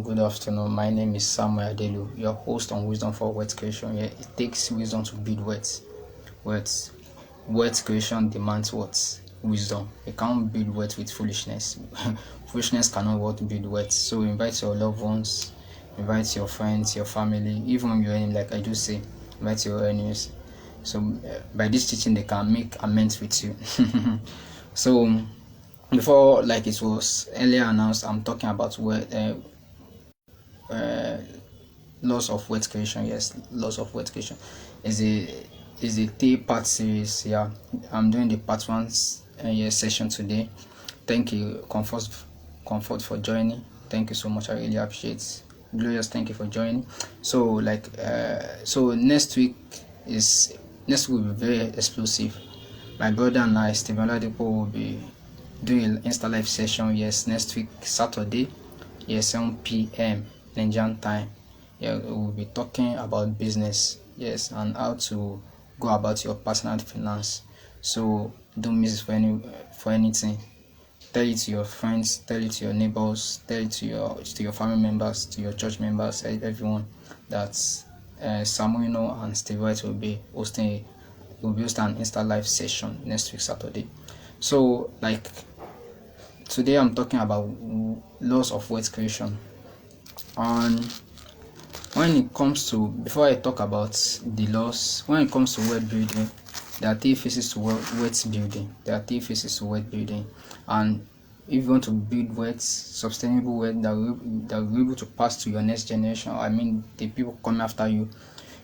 good afternoon. My name is Samuel Adelu, your host on Wisdom for Wealth Creation. Yeah, it takes wisdom to build wealth. Wealth creation demands what? Wisdom. You can't build wealth with foolishness. Foolishness cannot build wealth. So invite your loved ones, invite your friends, your family, even your enemies. Like I do say, invite your enemies. So by this teaching, they can make amends with you. So before, like it was earlier announced, I'm talking about laws of wealth creation. Yes, laws of wealth creation is a 3-part series. Yeah, I'm doing the part 1 session today. Thank you, comfort for joining. Thank you so much. I really appreciate. Glorious, thank you for joining. So so next week will be very explosive. My brother and I, Stephen Ladipo, will be doing an Insta Live session. Yes, next week Saturday, yes, 7 p.m. Nigerian time. Yeah, we'll be talking about business. Yes, and how to go about your personal finance. So don't miss it for anything. Tell it to your friends, tell it to your neighbors, tell it to your family members, to your church members, everyone that Samuel and Steve White will be hosting an Insta Live session next week Saturday. So today I'm talking about laws of wealth creation. And when it comes to, before I talk about the laws, when it comes to wealth building, there are 3 phases to wealth building. And if you want to build wealth, sustainable wealth that will be able to pass to your next generation, I mean the people coming after you,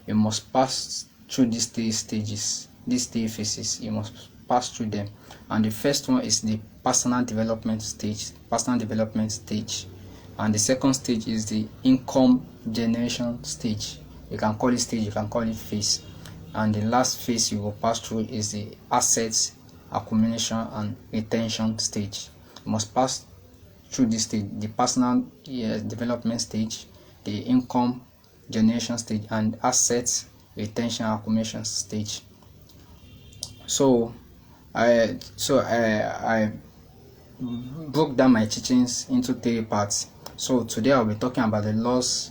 you must pass through these 3 stages, these 3 phases. You must pass through them. And the first one is the personal development stage. And the second stage is the income generation stage. You can call it stage, you can call it phase. And the last phase you will pass through is the assets accumulation and retention stage. You must pass through this stage: the personal development stage, the income generation stage, and assets retention and accumulation stage. So I broke down my teachings into 3 parts. So today I'll be talking about the laws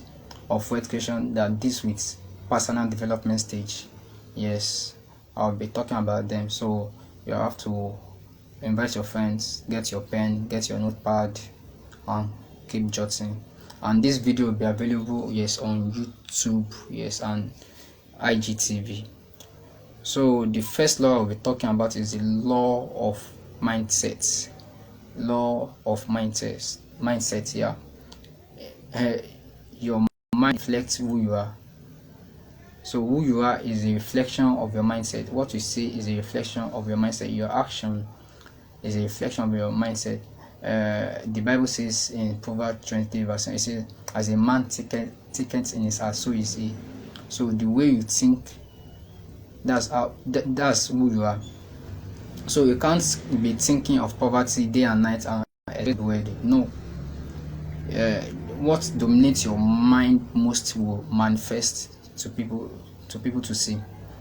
of wealth creation that deals with personal development stage. Yes, I'll be talking about them. So you have to invite your friends, get your pen, get your notepad, and keep jotting. And this video will be available, yes, on YouTube, yes, and IGTV. So the first law I'll be talking about is the law of mindset. Mindset. Yeah. Your mind reflects who you are. So who you are is a reflection of your mindset. What you say is a reflection of your mindset. Your action is a reflection of your mindset. The Bible says in Proverbs 23 verse 7, it says, "As a man thinketh in his heart, so is he." So the way you think, that's who you are. So you can't be thinking of poverty day and night and wealthy. No. What dominates your mind most will manifest to people to see.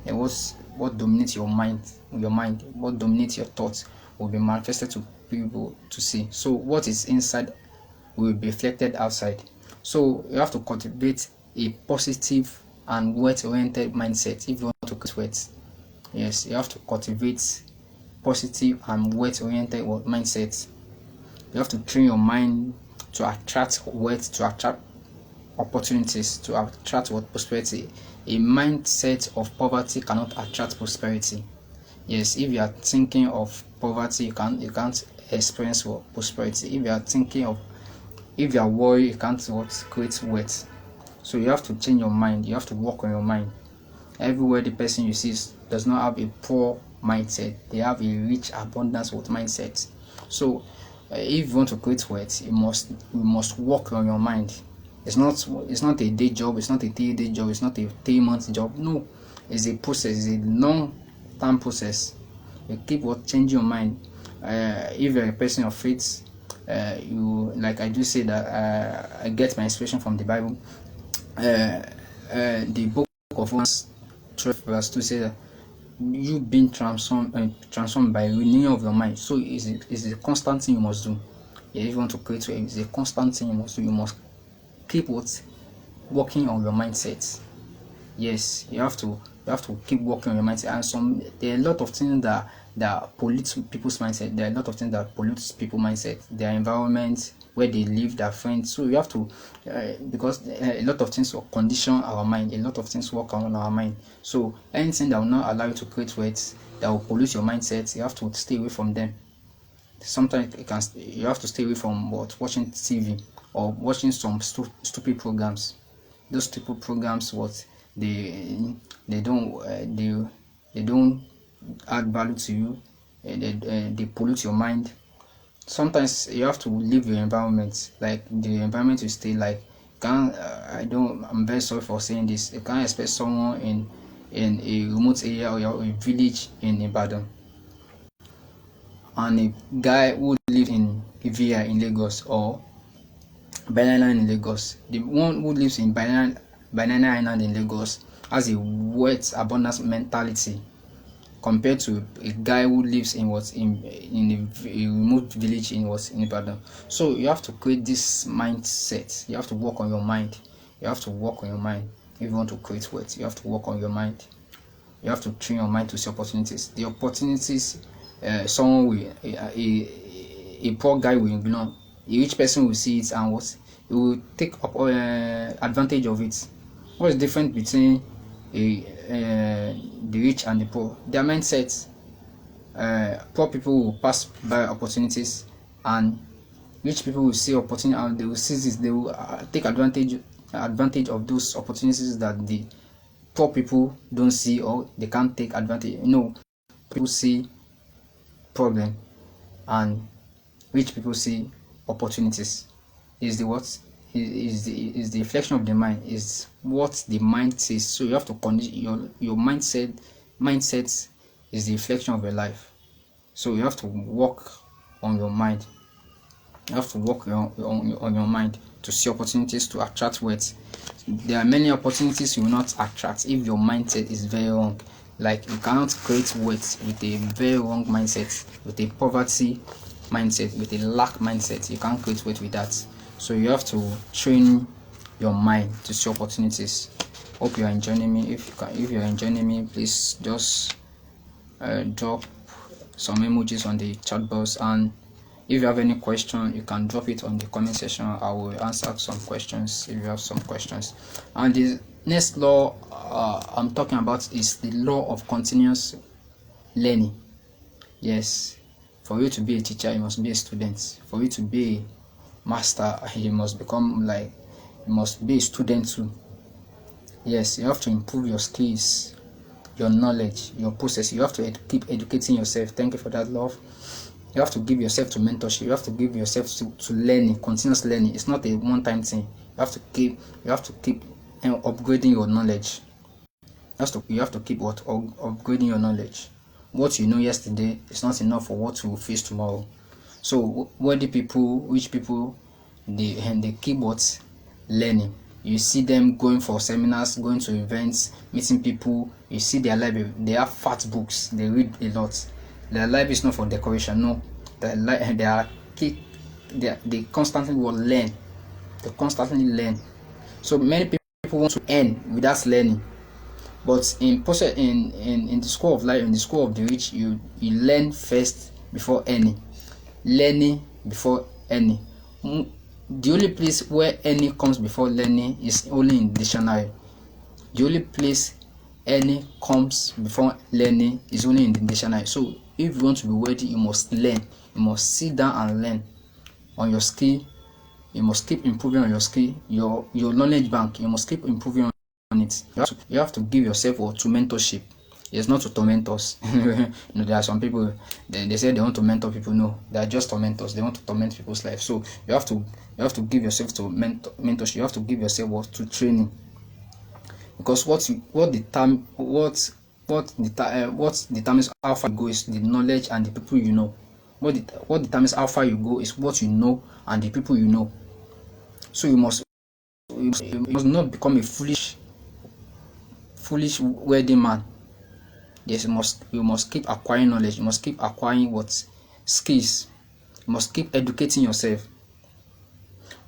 And what dominates your mind, what dominates your thoughts will be manifested to people to see. So what is inside will be reflected outside. So you have to cultivate a positive and wealth-oriented mindset if you want to create wealth. Yes, you have to cultivate positive and wealth-oriented mindset. You have to train your mind to attract wealth, to attract opportunities, to attract prosperity. A mindset of poverty cannot attract prosperity. Yes, if you are thinking of poverty, you can't experience prosperity. If you are worried, you can't create wealth. So you have to change your mind. You have to work on your mind. Everywhere the person you see does not have a poor mindset. They have a rich abundance with mindset. So if you want to create wealth, you must work on your mind. It's not a day job, it's not a 3-day job, it's not a 3-month job. No, it's a process, it's a long-term process. You keep changing your mind. If you're a person of faith, you, like I do say that I get my inspiration from the Bible. The book of Romans 12 verse 2 says that you being transformed by renewing of your mind. So it's a constant thing you must do. Yeah, if you want to create, it's a constant thing you must do. You must keep working on your mindset. Yes, you have to keep working on your mindset. And there are a lot of things that pollute people's mindset. There are a lot of things that pollute people's mindset, their environment, where they live, their friends. So you have to, because a lot of things will condition our mind. A lot of things work on our mind. So anything that will not allow you to create wealth, that will pollute your mindset, you have to stay away from them. Sometimes you have to stay away from watching TV or watching some stupid programs. Those stupid programs, they don't add value to you. They pollute your mind. Sometimes you have to leave your environment, like the environment you stay. Like, I'm very sorry for saying this, you can't expect someone in a remote area or a village in Ibadan and a guy who lives in Ivia in Lagos or Banana in Lagos. The one who lives in Banana Island in Lagos has a wealth abundance mentality compared to a guy who lives in a remote village in Ibadan. So you have to create this mindset. You have to work on your mind. You have to work on your mind. If you want to create wealth, you have to work on your mind. You have to train your mind to see opportunities. The opportunities, someone will a poor guy will ignore. A rich person will see it and he will take advantage of it. What is the difference between the rich and the poor? Their mindset. Poor people will pass by opportunities, and rich people will see opportunity and they will seize it. They will take advantage of those opportunities that the poor people don't see or they can't take advantage. People see problem and rich people see opportunities. Is the reflection of the mind, is what the mind says. So you have to condition your mindset. Mindset is the reflection of your life. So you have to work on your mind. You have to work on your mind to see opportunities, to attract wealth. There are many opportunities you will not attract if your mindset is very wrong. Like, you cannot create wealth with a very wrong mindset, with a poverty mindset, with a lack mindset. You can't create wealth with that. So you have to train your mind to see opportunities. Hope you are enjoying me. If you are enjoying me, please just drop some emojis on the chat box, and if you have any question, you can drop it on the comment section. I will answer some questions if you have some questions. And the next law I'm talking about is the law of continuous learning. Yes, for you to be a teacher, you must be a student. For you to be a master, you must be a student too. Yes, you have to improve your skills, your knowledge, your process. You have to keep educating yourself. Thank you for that, love. You have to give yourself to mentorship. You have to give yourself to learning, continuous learning. It's not a one-time thing. You have to keep upgrading your knowledge. You have to keep upgrading your knowledge. What you know yesterday is not enough for what you will face tomorrow. So wealthy people, rich people, they keep learning. You see them going for seminars, going to events, meeting people. You see their library. They have fat books. They read a lot. Their life is not for decoration. No, they constantly will learn. They constantly learn. So many people want to earn without learning. But in the school of life, in the school of the rich, you learn first before earning. Learning before earning. The only place where earning comes before learning is only in dictionary. The only place earning comes before learning is only in the dictionary. So if you want to be wealthy, you must learn. You must sit down and learn on your skill. You must keep improving on your skill. Your knowledge bank, you must keep improving on it. You have to give yourself to mentorship. It's not to torment us. There are some people, they say they want to mentor people. No, they are just tormentors. They want to torment people's life. So you have to give yourself to mentorship. You have to give yourself to training. Because what determines how far you go is the knowledge and the people you know. What determines how far you go is what you know and the people you know. So you must not become a foolish wealthy man. Yes, you must keep acquiring knowledge. You must keep acquiring skills. You must keep educating yourself.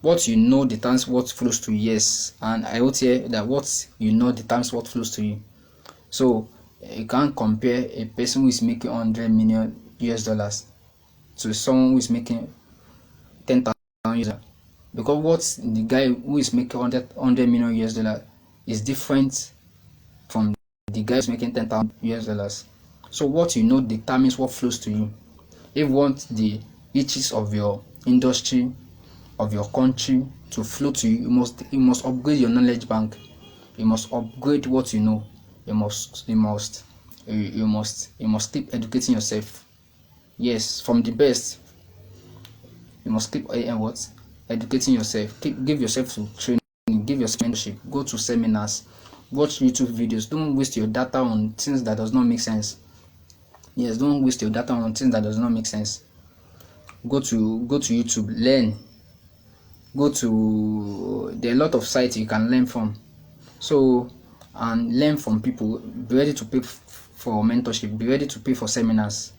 What you know determines what flows to you. Yes, and I would say that what you know determines what flows to you. So you can't compare a person who is making 100 million US dollars to someone who is making 10,000 US dollars, because what the guy who is making 100 million US dollars is different from the guy who is making 10,000 US dollars. So what you know determines what flows to you. If you want the riches of your industry, of your country to flow to you, you must upgrade your knowledge bank. You must upgrade what you know. You must keep educating yourself. Yes, from the best. You must keep educating yourself. Give yourself to training. Give yourself mentorship. Go to seminars. Watch YouTube videos. Don't waste your data on things that does not make sense. Yes, don't waste your data on things that does not make sense. Go to YouTube. Learn. There are a lot of sites you can learn from. So, and learn from people. Be ready to pay for mentorship. Be ready to pay for seminars.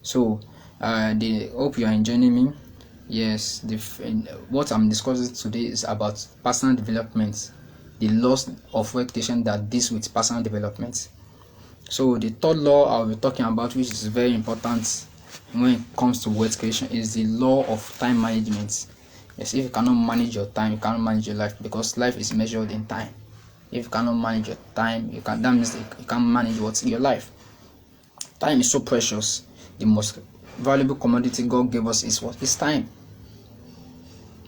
So, they hope you are enjoying me. Yes, what I'm discussing today is about personal development, the laws of reputation that deals with personal development. So the third law I'll be talking about, which is very important when it comes to wealth creation, is the law of time management. Yes, if you cannot manage your time, you cannot manage your life, because life is measured in time. If you cannot manage your time, that means you can't manage what's in your life. Time is so precious. The most valuable commodity God gave us is what? Is time.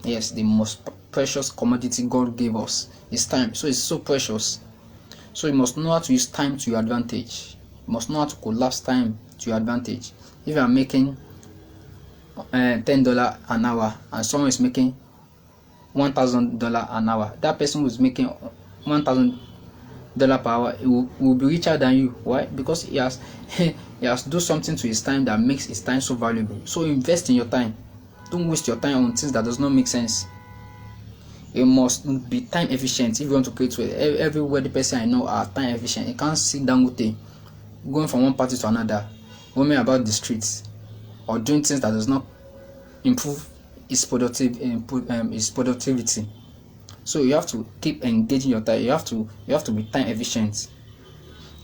Yes, the most precious commodity God gave us is time. So it's so precious. So you must know how to use time to your advantage. You must know how to collapse time to your advantage. If you are making $10 an hour and someone is making $1,000 an hour, that person who is making $1,000 per hour will be richer than you. Why? Because he has do something to his time that makes his time so valuable. So invest in your time. Don't waste your time on things that does not make sense. You must be time efficient if you want to create wealth. Every wealthy person I know are time efficient. You can't sit down with it, going from one party to another, roaming about the streets, or doing things that does not improve his productivity. So you have to keep engaging your time. You have to be time efficient.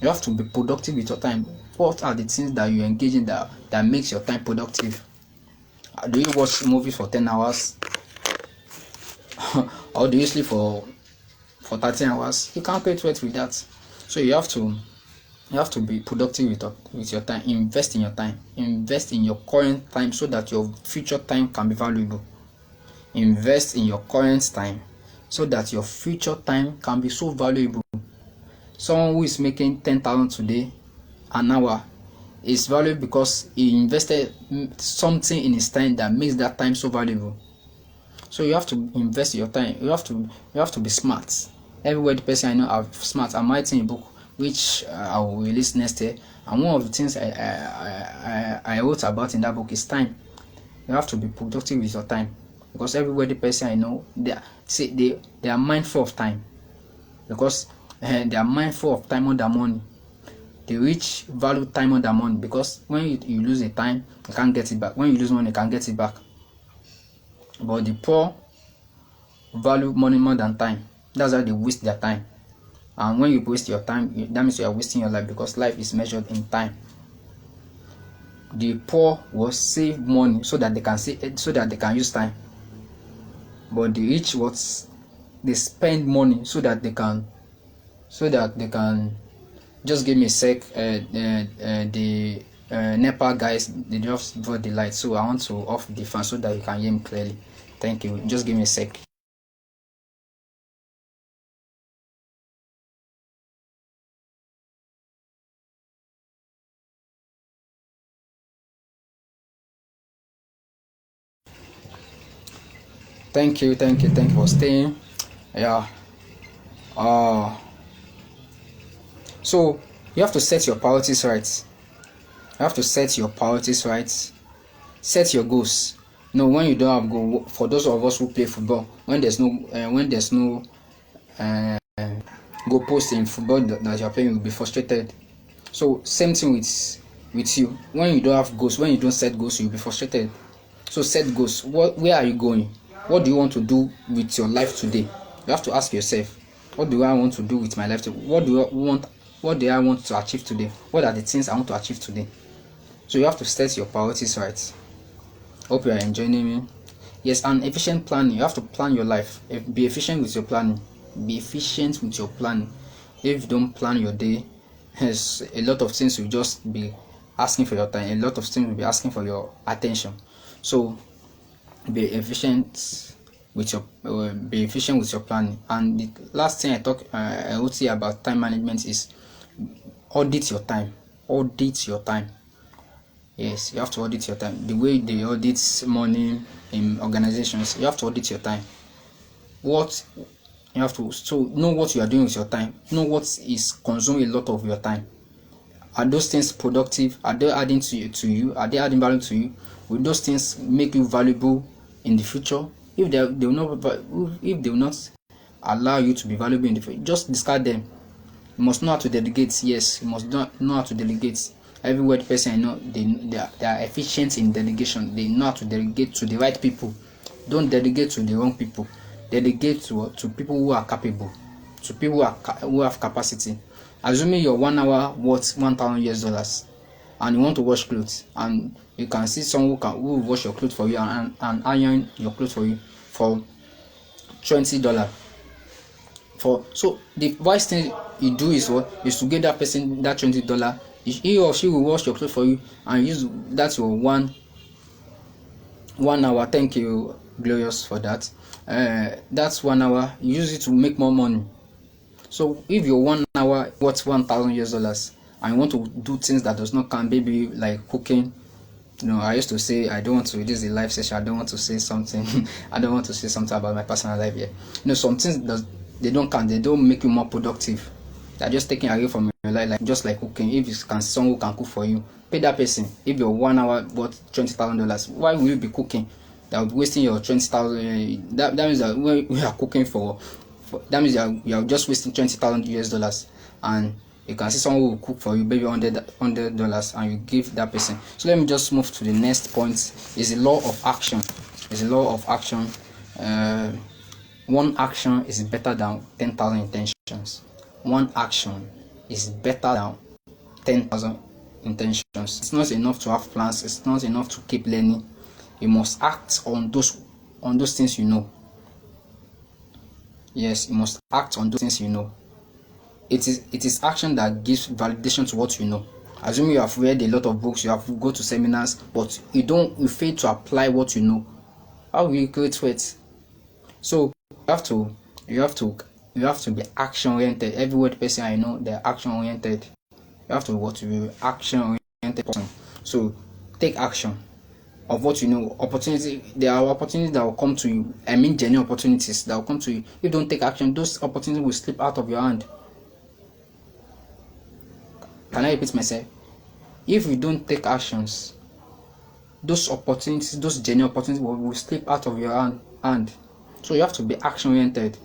You have to be productive with your time. What are the things that you engage in that makes your time productive? Do you watch movies for 10 hours? Or do you sleep for 13 hours? You can't create wealth with that. So you have to be productive with your time. Invest in your time. Invest in your current time so that your future time can be valuable. Invest in your current time so that your future time can be so valuable. Someone who is making 10,000 today an hour is valuable because he invested something in his time that makes that time so valuable. So you have to invest your time. You have to be smart. Every the person I know are smart. I'm writing a book which I will release next year, and one of the things I wrote about in that book is time. You have to be productive with your time, because every the person I know they are mindful of time, because they are mindful of time more than money. The rich value time more than money, because when you lose a time, you can't get it back. When you lose money, you can get it back. But the poor value money more than time. That's why they waste their time. And when you waste your time, that means you are wasting your life, because life is measured in time. The poor will save money so that they can use time. But the rich they spend money so that they can just give me a sec. The NEPA guys, they just brought the light, so I want to off the fan so that you can hear me clearly. Thank you. Just give me a sec. Thank you for staying. Yeah. So you have to set your priorities right. Set your goals. When you don't have goal, for those of us who play football, when there's no goal post in football that you're playing, you'll be frustrated. So same thing with you. When you don't have goals, when you don't set goals, you'll be frustrated. So set goals. Where are you going? What do you want to do with your life today? You have to ask yourself, what do I want to do with my life today? What do I want to achieve today? What are the things I want to achieve today? So you have to set your priorities right. Hope you are enjoying me. Yes, and efficient planning. You have to plan your life. Be efficient with your planning. Be efficient with your planning. If you don't plan your day, yes, a lot of things will just be asking for your time. A lot of things will be asking for your attention. So be efficient with your planning. And the last thing I would say about time management is audit your time. Audit your time. Yes, you have to audit your time. The way they audit money in organizations, you have to audit your time. What you have to know what you are doing with your time. Know what is consuming a lot of your time. Are those things productive? Are they adding to you? Are they adding value to you? Will those things make you valuable in the future? If they will not allow you to be valuable in the future, just discard them. You must know how to delegate. Yes, you must know how to delegate. Every word person I know, they are efficient in delegation. They know how to delegate to the right people. Don't delegate to the wrong people. Delegate to people who are capable, to people who have capacity. Assuming your 1 hour worth $1,000, and you want to wash clothes, and you can see someone who will wash your clothes for you and iron your clothes for you for $20. So the wise thing you do is to get that person that $20. He or she will wash your clothes for you and use that your one hour. Thank you, Glorious, for that. That's 1 hour. You use it to make more money. So if your 1 hour worth $1,000 and you want to do things that does not count, maybe like cooking. I used to say I don't want to. This is a live session. I don't want to say something. I don't want to say something about my personal life here. Some things they don't count. They don't make you more productive. They're just taking away from your life, just like cooking. If you can see someone who can cook for you, pay that person. If your 1 hour worth $20,000, why will you be cooking? That would be wasting your $20,000. That means that when you are cooking that means you are just wasting $20,000, and you can see someone who will cook for you, maybe $100, and you give that person. So let me just move to the next point. Is the law of action. Is the law of action. One action is better than 10,000 intentions. One action is better than 10,000 intentions. It's not enough to have plans. It's not enough to keep learning. You must act on those things you know. Yes, you must act on those things you know. It is action that gives validation to what you know. Assuming you have read a lot of books, you have go to seminars, but you fail to apply what you know. How will you create it? So you have to be action oriented. Every word person I know, they're action oriented. You have to be action oriented person. So take action of what you know. There are opportunities that will come to you. I mean genuine opportunities that will come to you. If you don't take action, those opportunities will slip out of your hand. Can I repeat myself? If you don't take actions, those genuine opportunities will slip out of your hand. So you have to be action oriented.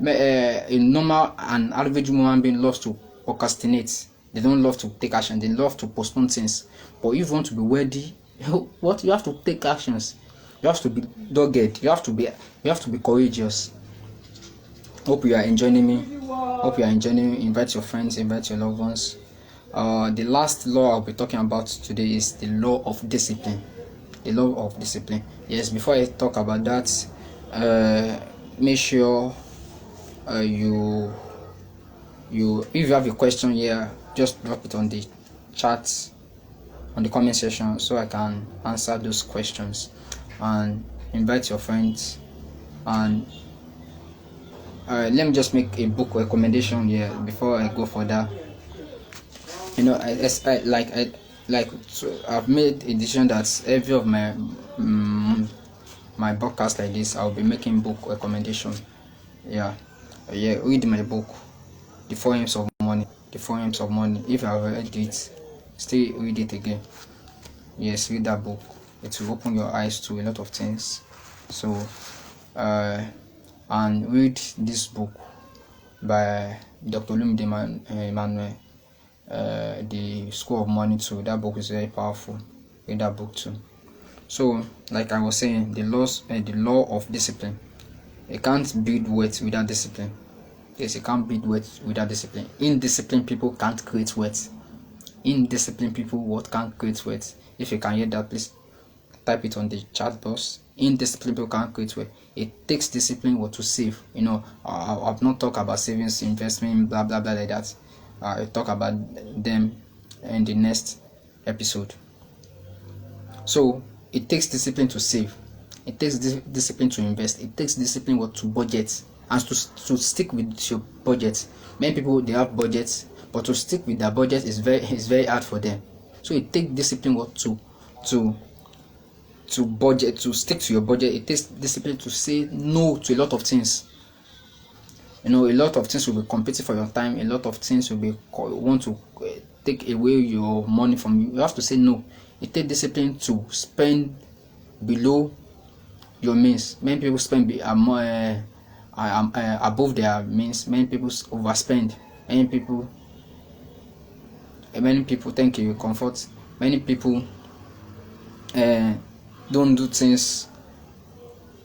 A normal and average human being loves to procrastinate. They don't love to take action. They love to postpone things. But if you want to be worthy, you have to take actions. You have to be dogged. You have to be courageous. Hope you are enjoying me. Invite your friends, invite your loved ones. The last law I'll be talking about today is the law of discipline. The law of discipline. Yes, before I talk about that, make sure you if you have a question here, just drop it on the chat, on the comment section, so I can answer those questions. And invite your friends. And let me just make a book recommendation here before I go for that. I've made a decision that every of my podcast like this, I'll be making book recommendation. Read my book, The 4 Aims of Money. The 4 Aims of Money. If you have read it, still read it again. Yes, read that book. It will open your eyes to a lot of things. So and read this book by Dr. Lumide Emmanuel, The School of Money too. That book is very powerful. Read that book too. So, like I was saying, the law of discipline. You can't build wealth without discipline. Yes, you can't build wealth without discipline. Indisciplined people can't create wealth. Indisciplined people what can't create wealth. If you can hear that, please type it on the chat box. Indisciplined people can't create wealth. It takes discipline what to save. I've not talked about savings, investment, blah blah blah like that. I talk about them in the next episode. So it takes discipline to save. It takes discipline to invest. It takes discipline what to budget and to stick with your budget. Many people they have budgets, but to stick with their budget is very hard for them. So it takes discipline what to budget, to stick to your budget. It takes discipline to say no to a lot of things. A lot of things will be competing for your time. A lot of things will be want to take away your money from you. You have to say no. It takes discipline to spend below your means. Many people spend above their means. Many people overspend. Many people thank you, comfort. Many people don't do things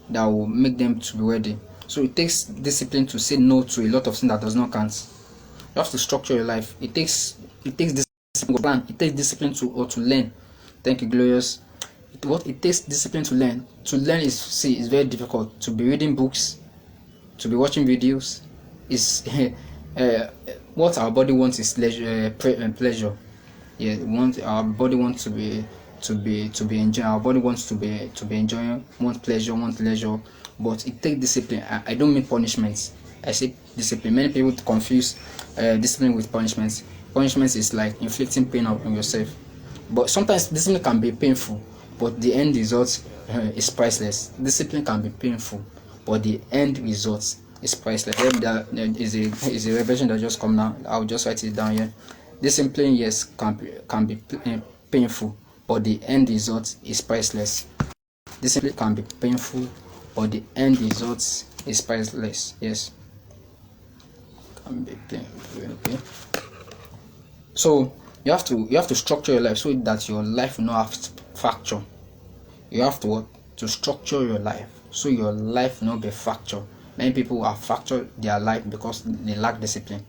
that will make them to be ready. So it takes discipline to say no to a lot of things that does not count. You have to structure your life. It takes discipline to plan. It takes discipline to learn. Thank you, Glorious. It takes discipline to learn. To learn is very difficult. To be reading books, to be watching videos, is what our body wants is pleasure. Yeah, our body wants to be enjoying. Our body wants to be enjoying. Want pleasure, want leisure. But it takes discipline. I don't mean punishments. I say discipline. Many people confuse discipline with punishments. Punishments is like inflicting pain on yourself. But sometimes discipline can be painful, but the end result is priceless. Discipline can be painful, but the end result is priceless. There is a revelation that just come now. I'll just write it down here. Discipline, yes, can be painful, but the end result is priceless. Discipline can be painful, but the end result is priceless. Yes, can be painful. Okay. So you have to structure your life so that your life will not have fracture. You have to structure your life so your life will not be fractured. Many people have fractured their life because they lack discipline.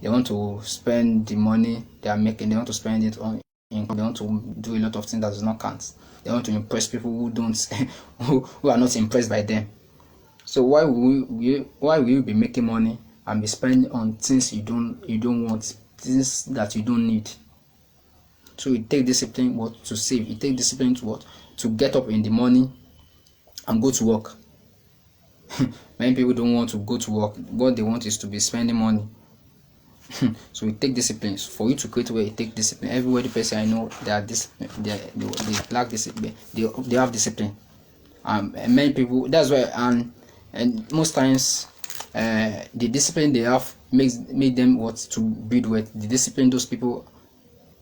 They want to spend the money they are making. They want to spend it on income. They want to do a lot of things that does not count. They want to impress people who don't who are not impressed by them. So why will you be making money and be spending on things you don't want, things that you don't need? So it takes discipline to save. It takes discipline to get up in the morning and go to work. Many people don't want to go to work. What they want is to be spending money. So it takes discipline. For you to create wealth, it takes discipline. Every person I know, they are discipline. They lack discipline. They have discipline. And many people. That's why. And most times, the discipline they have made them to build wealth. The discipline those people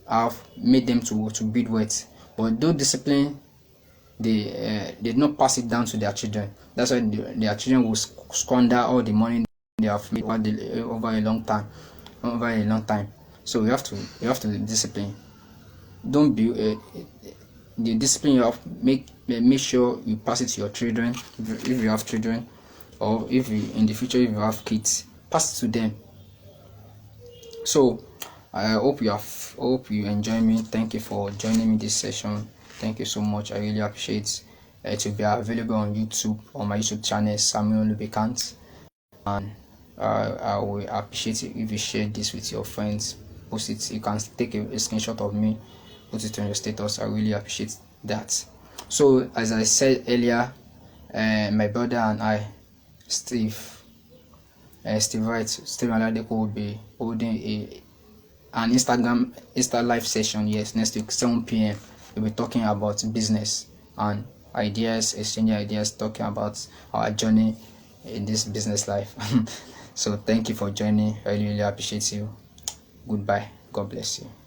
have made them to build wealth. But those discipline, they did not pass it down to their children. That's why their children will squander all the money they have made over a long time. So you have to discipline. Don't be the discipline you have. Make sure you pass it to your children if you have children, or if you, in the future if you have kids, pass it to them. So I hope you enjoy me. Thank you for joining me this session. Thank you so much. I really appreciate it. To be available on YouTube, on my YouTube channel, Samuel Lubicant, and I will appreciate it if you share this with your friends. Post it. You can take a screenshot of me, put it on your status. I really appreciate that. So as I said earlier, my brother and I, Steve Wright, Steve Aladeko, will be holding an Insta live session. Yes, next week 7 p.m. We'll be talking about business and ideas, exchanging ideas, talking about our journey in this business life. So thank you for joining. I really appreciate you. Goodbye. God bless you.